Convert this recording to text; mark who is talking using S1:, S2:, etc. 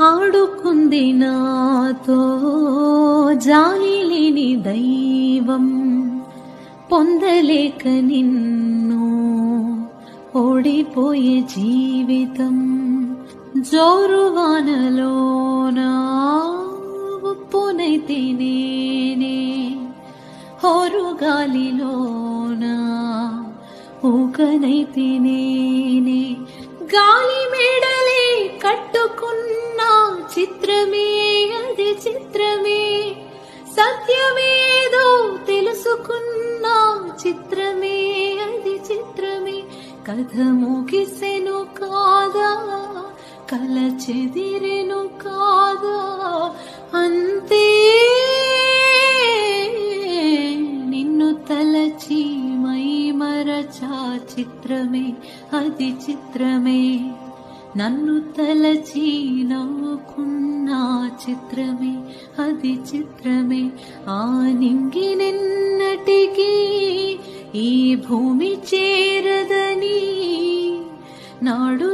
S1: ఆడుకుంది నాతో జాలి లేని దైవం, పొందలేక నిన్ను ఓడిపోయే జీవితం. జోరువానలోన ఉప్పునైతే నేనే, హోరుగాలిలోన ఊకనైతే నేనే. గాలి మేడలే కట్టుకున్న చిత్రమే అది చిత్రమే, సత్యమేదో తెలుసుకున్న చిత్రమే అది చిత్రమే. కథ ముగిసెను కాదా, కల చెదిరెను కాదా, అంతే నిన్ను తలచి మై మరచా చిత్రమే అది చిత్రమే. నన్ను తలచి నవ్వుకున్న చిత్రమే అది చిత్రమే. ఆ నింగినెన్నటికీ ఈ భూమి చేరదని నాడు